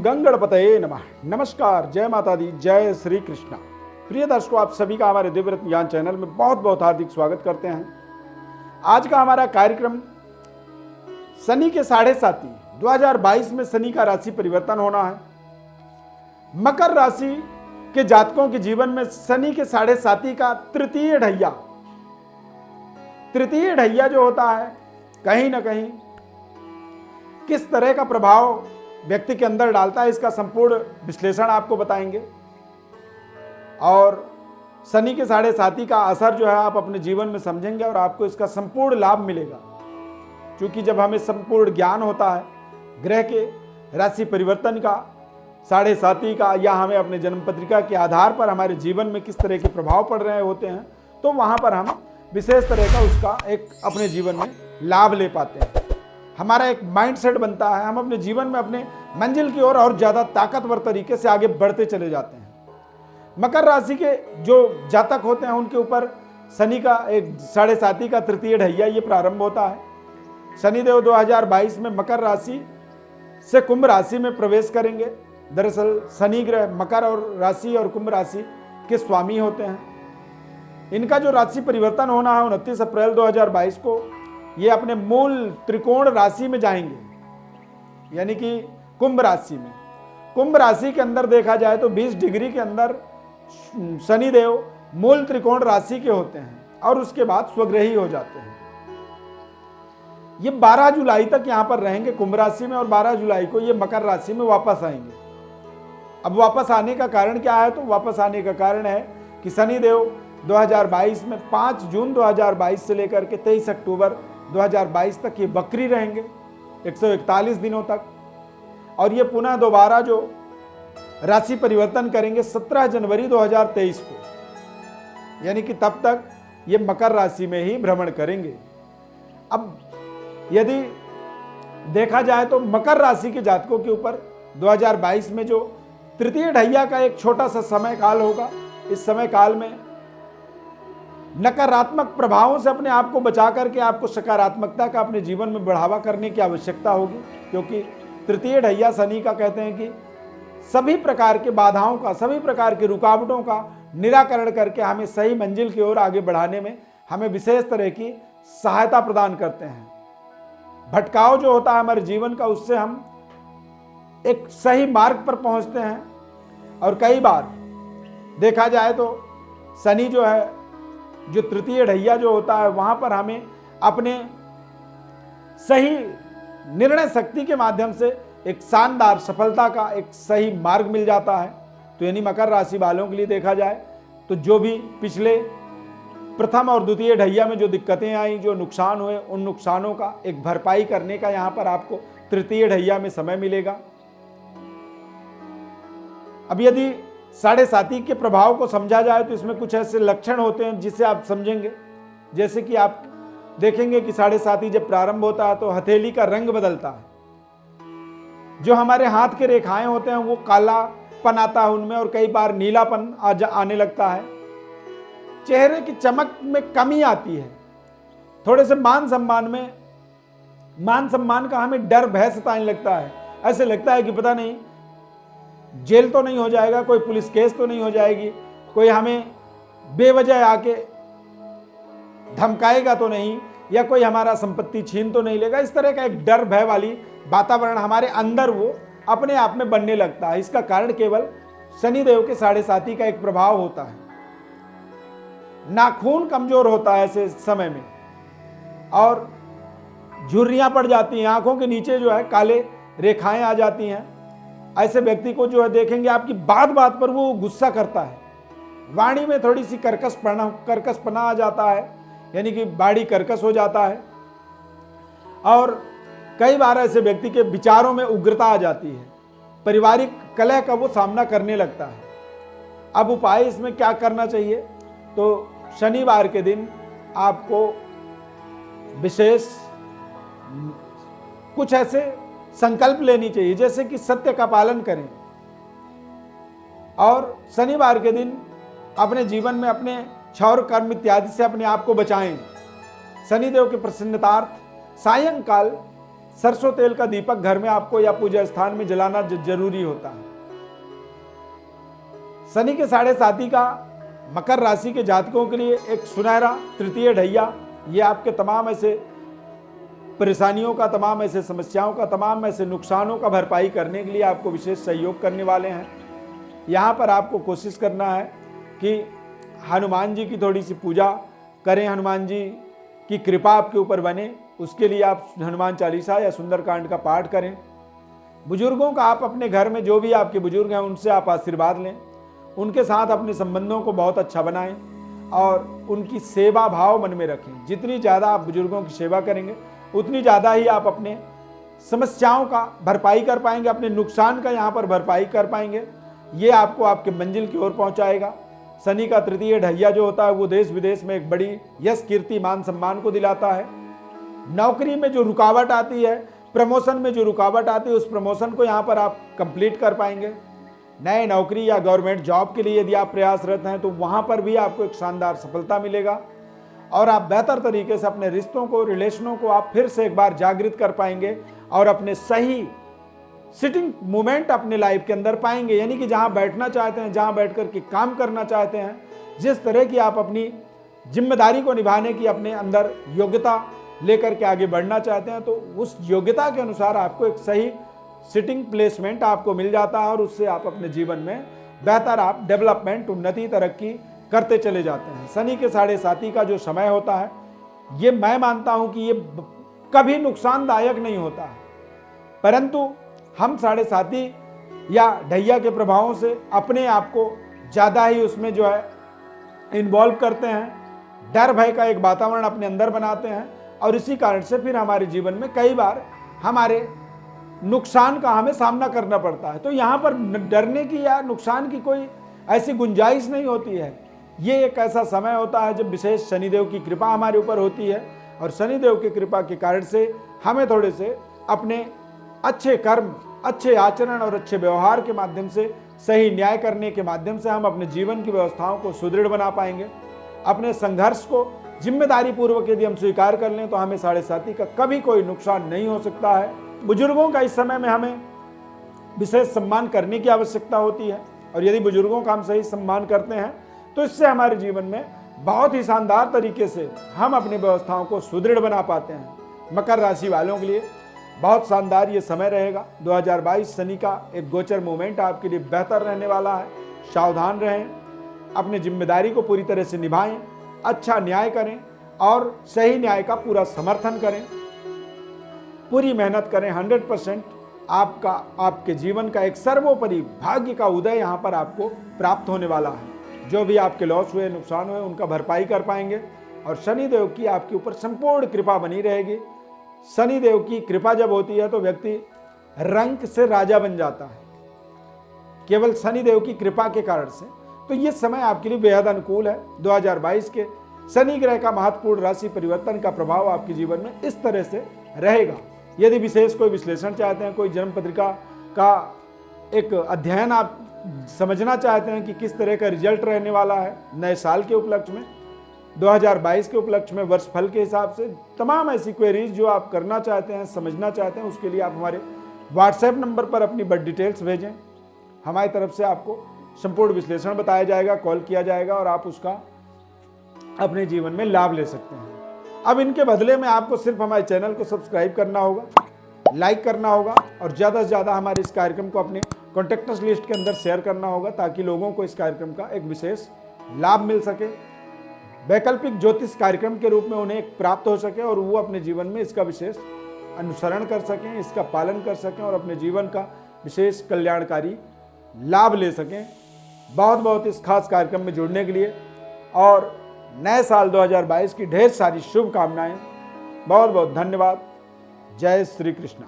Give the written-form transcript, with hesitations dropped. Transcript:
गंगणपतये नमः। नमस्कार, जय माता दी, जय श्री कृष्णा। प्रिय दर्शकों, आप सभी का हमारे दिव्यरत्न ज्ञान चैनल में बहुत बहुत हार्दिक स्वागत करते हैं। आज का हमारा कार्यक्रम शनि के 7.5 2022 में शनि का राशि परिवर्तन होना है। मकर राशि के जातकों के जीवन में शनि के 7.5 का तृतीय ढैया जो होता है, कहीं ना कहीं किस तरह का प्रभाव व्यक्ति के अंदर डालता है, इसका संपूर्ण विश्लेषण आपको बताएंगे। और शनि के 7.5 का असर जो है आप अपने जीवन में समझेंगे और आपको इसका संपूर्ण लाभ मिलेगा। क्योंकि जब हमें संपूर्ण ज्ञान होता है ग्रह के राशि परिवर्तन का, 7.5 का, या हमें अपने जन्म पत्रिका के आधार पर हमारे जीवन में किस तरह के प्रभाव पड़ रहे होते हैं, तो वहाँ पर हम विशेष तरह का उसका एक अपने जीवन में लाभ ले पाते हैं। हमारा एक माइंडसेट बनता है, हम अपने जीवन में अपने मंजिल की ओर और ज़्यादा ताकतवर तरीके से आगे बढ़ते चले जाते हैं। मकर राशि के जो जातक होते हैं उनके ऊपर शनि का एक 7.5 का तृतीय ढैया ये प्रारंभ होता है। शनिदेव 2022 में मकर राशि से कुंभ राशि में प्रवेश करेंगे। दरअसल शनि ग्रह मकर और राशि और कुंभ राशि के स्वामी होते हैं। इनका जो राशि परिवर्तन होना है 29 अप्रैल 2022 को, ये अपने मूल त्रिकोण राशि में जाएंगे, यानी कि कुंभ राशि में। कुंभ राशि के अंदर देखा जाए तो 20 डिग्री के अंदर शनिदेव मूल त्रिकोण राशि के होते हैं और उसके बाद स्वग्रही हो जाते हैं। ये 12 जुलाई तक यहां पर रहेंगे कुंभ राशि में और 12 जुलाई को ये मकर राशि में वापस आएंगे। अब वापस आने का कारण क्या है? तो वापस आने का कारण है कि शनिदेव 2022 में 5 जून 2022 से लेकर के 23 अक्टूबर 2022 तक ये वक्री रहेंगे 141 दिनों तक, और ये पुनः दोबारा जो राशि परिवर्तन करेंगे 17 जनवरी 2023 को, यानी कि तब तक ये मकर राशि में ही भ्रमण करेंगे। अब यदि देखा जाए तो मकर राशि के जातकों के ऊपर 2022 में जो तृतीय ढैया का एक छोटा सा समय काल होगा, इस समय काल में नकारात्मक प्रभावों से अपने आप को बचा करके आपको सकारात्मकता का अपने जीवन में बढ़ावा करने की आवश्यकता होगी। क्योंकि तृतीय ढैया शनि का कहते हैं कि सभी प्रकार के बाधाओं का, सभी प्रकार की रुकावटों का निराकरण करके हमें सही मंजिल की ओर आगे बढ़ाने में हमें विशेष तरह की सहायता प्रदान करते हैं। भटकाव जो होता है हमारे जीवन का, उससे हम एक सही मार्ग पर पहुंचते हैं। और कई बार देखा जाए तो शनि जो है, जो तृतीय ढैया जो होता है, वहां पर हमें अपने सही निर्णय शक्ति के माध्यम से एक शानदार सफलता का एक सही मार्ग मिल जाता है। तो यानी मकर राशि वालों के लिए देखा जाए तो जो भी पिछले प्रथम और द्वितीय ढैया में जो दिक्कतें आई, जो नुकसान हुए, उन नुकसानों का एक भरपाई करने का यहां पर आपको तृतीय ढैया में समय मिलेगा। अब यदि 7.5 के प्रभाव को समझा जाए तो इसमें कुछ ऐसे लक्षण होते हैं जिसे आप समझेंगे। जैसे कि आप देखेंगे कि 7.5 जब प्रारंभ होता है तो हथेली का रंग बदलता है। जो हमारे हाथ के रेखाएं होते हैं वो कालापन आता है उनमें, और कई बार नीलापन आने लगता है। चेहरे की चमक में कमी आती है। थोड़े से मान सम्मान का हमें डर भय सताने लगता है। ऐसे लगता है कि पता नहीं जेल तो नहीं हो जाएगा, कोई पुलिस केस तो नहीं हो जाएगी, कोई हमें बेवजह आके धमकाएगा तो नहीं, या कोई हमारा संपत्ति छीन तो नहीं लेगा। इस तरह का एक डर भय वाली वातावरण हमारे अंदर वो अपने आप में बनने लगता है। इसका कारण केवल शनिदेव के 7.5 का एक प्रभाव होता है। नाखून कमजोर होता है ऐसे समय में, और झुर्रियां पड़ जाती हैं, आंखों के नीचे जो है काले रेखाएं आ जाती हैं। ऐसे व्यक्ति को जो है देखेंगे आपकी बात बात पर वो गुस्सा करता है। वाणी में थोड़ी सी कर्कशपना आ जाता है, यानी कि बाड़ी कर्कश हो जाता है। और कई बार ऐसे व्यक्ति के विचारों में उग्रता आ जाती है। पारिवारिक कलह का वो सामना करने लगता है। अब उपाय इसमें क्या करना चाहिए? तो शनिवार के दिन आपको विशेष कुछ ऐसे संकल्प लेनी चाहिए, जैसे कि सत्य का पालन करें, और शनिवार के दिन अपने जीवन में अपने क्षौर कर्म इत्यादि से अपने आप को बचाएं। शनिदेव के प्रसन्नतार्थ सायंकाल सरसों तेल का दीपक घर में आपको या पूजा स्थान में जलाना जरूरी होता है। शनि के 7.5 का मकर राशि के जातकों के लिए एक सुनहरा तृतीय ढैया, ये आपके तमाम ऐसे परेशानियों का, तमाम ऐसे समस्याओं का, तमाम ऐसे नुकसानों का भरपाई करने के लिए आपको विशेष सहयोग करने वाले हैं। यहाँ पर आपको कोशिश करना है कि हनुमान जी की थोड़ी सी पूजा करें, हनुमान जी की कृपा आपके ऊपर बने, उसके लिए आप हनुमान चालीसा या सुंदरकांड का पाठ करें। बुजुर्गों का आप अपने घर में जो भी आपके बुजुर्ग हैं उनसे आप आशीर्वाद लें, उनके साथ अपने संबंधों को बहुत अच्छा बनाएं और उनकी सेवा भाव मन में रखें। जितनी ज़्यादा आप बुजुर्गों की सेवा करेंगे उतनी ज़्यादा ही आप अपने समस्याओं का भरपाई कर पाएंगे, अपने नुकसान का यहाँ पर भरपाई कर पाएंगे। ये आपको आपके मंजिल की ओर पहुँचाएगा। शनि का तृतीय ढैया जो होता है वो देश विदेश में एक बड़ी यश, कीर्ति, मान सम्मान को दिलाता है। नौकरी में जो रुकावट आती है, प्रमोशन में जो रुकावट आती है, उस प्रमोशन को यहाँ पर आप कंप्लीट कर पाएंगे। नए नौकरी या गवर्नमेंट जॉब के लिए यदि आप प्रयासरत हैं तो वहाँ पर भी आपको एक शानदार सफलता मिलेगा और आप बेहतर तरीके से अपने रिश्तों को, रिलेशनों को आप फिर से एक बार जागृत कर पाएंगे और अपने सही सिटिंग मोमेंट अपने लाइफ के अंदर पाएंगे। यानी कि जहाँ बैठना चाहते हैं, जहाँ बैठ कर के काम करना चाहते हैं, जिस तरह की आप अपनी जिम्मेदारी को निभाने की अपने अंदर योग्यता लेकर के आगे बढ़ना चाहते हैं, तो उस योग्यता के अनुसार आपको एक सही सिटिंग प्लेसमेंट आपको मिल जाता है और उससे आप अपने जीवन में बेहतर आप डेवलपमेंट, उन्नति, तरक्की करते चले जाते हैं। शनि के 7.5 का जो समय होता है, ये मैं मानता हूं कि ये कभी नुकसानदायक नहीं होता है, परंतु हम 7.5 या ढैया के प्रभावों से अपने आप को ज़्यादा ही उसमें जो है इन्वॉल्व करते हैं, डर भय का एक वातावरण अपने अंदर बनाते हैं और इसी कारण से फिर हमारे जीवन में कई बार हमारे नुकसान का हमें सामना करना पड़ता है। तो यहाँ पर डरने की या नुकसान की कोई ऐसी गुंजाइश नहीं होती है। ये एक ऐसा समय होता है जब विशेष शनिदेव की कृपा हमारे ऊपर होती है और शनिदेव की कृपा के कारण से हमें थोड़े से अपने अच्छे कर्म, अच्छे आचरण और अच्छे व्यवहार के माध्यम से, सही न्याय करने के माध्यम से हम अपने जीवन की व्यवस्थाओं को सुदृढ़ बना पाएंगे। अपने संघर्ष को जिम्मेदारी पूर्वक यदि हम स्वीकार कर लें तो हमें 7.5 का कभी कोई नुकसान नहीं हो सकता है। बुजुर्गों का इस समय में हमें विशेष सम्मान करने की आवश्यकता होती है और यदि बुजुर्गों का हम सही सम्मान करते हैं तो इससे हमारे जीवन में बहुत ही शानदार तरीके से हम अपनी व्यवस्थाओं को सुदृढ़ बना पाते हैं। मकर राशि वालों के लिए बहुत शानदार ये समय रहेगा। 2022 शनि का एक गोचर मोमेंट आपके लिए बेहतर रहने वाला है। सावधान रहें, अपनी जिम्मेदारी को पूरी तरह से निभाएं, अच्छा न्याय करें और सही न्याय का पूरा समर्थन करें, पूरी मेहनत करें। 100% आपके जीवन का एक सर्वोपरि भाग्य का उदय यहाँ पर आपको प्राप्त होने वाला है। जो भी आपके लॉस हुए, नुकसान हुए, उनका भरपाई कर पाएंगे और शनिदेव की आपके ऊपर संपूर्ण कृपा बनी रहेगी। शनिदेव की कृपा जब होती है तो व्यक्ति रंक से राजा बन जाता है, केवल शनिदेव की कृपा के कारण से। तो ये समय आपके लिए बेहद अनुकूल है। 2022 के शनि ग्रह का महत्वपूर्ण राशि परिवर्तन का प्रभाव आपके जीवन में इस तरह से रहेगा। यदि विशेष कोई विश्लेषण चाहते हैं, कोई जन्म पत्रिका का एक अध्ययन आप समझना चाहते हैं कि किस तरह का रिजल्ट रहने वाला है नए साल के उपलक्ष्य में, 2022 के उपलक्ष्य में, वर्ष फल के हिसाब से, तमाम ऐसी क्वेरीज जो आप करना चाहते हैं, समझना चाहते हैं, उसके लिए आप हमारे व्हाट्सएप नंबर पर अपनी बर्थ डिटेल्स भेजें। हमारी तरफ से आपको संपूर्ण विश्लेषण बताया जाएगा, कॉल किया जाएगा और आप उसका अपने जीवन में लाभ ले सकते हैं। अब इनके बदले में आपको सिर्फ हमारे चैनल को सब्सक्राइब करना होगा, लाइक करना होगा और ज़्यादा से ज़्यादा हमारे इस कार्यक्रम को अपने कॉन्टेक्टर्स लिस्ट के अंदर शेयर करना होगा ताकि लोगों को इस कार्यक्रम का एक विशेष लाभ मिल सके, वैकल्पिक ज्योतिष कार्यक्रम के रूप में उन्हें प्राप्त हो सके और वो अपने जीवन में इसका विशेष अनुसरण कर सकें, इसका पालन कर सकें और अपने जीवन का विशेष कल्याणकारी लाभ ले सकें। बहुत बहुत इस खास कार्यक्रम में जुड़ने के लिए और नए साल 2022 की ढेर सारी शुभकामनाएं। बहुत बहुत धन्यवाद। जय श्री कृष्ण।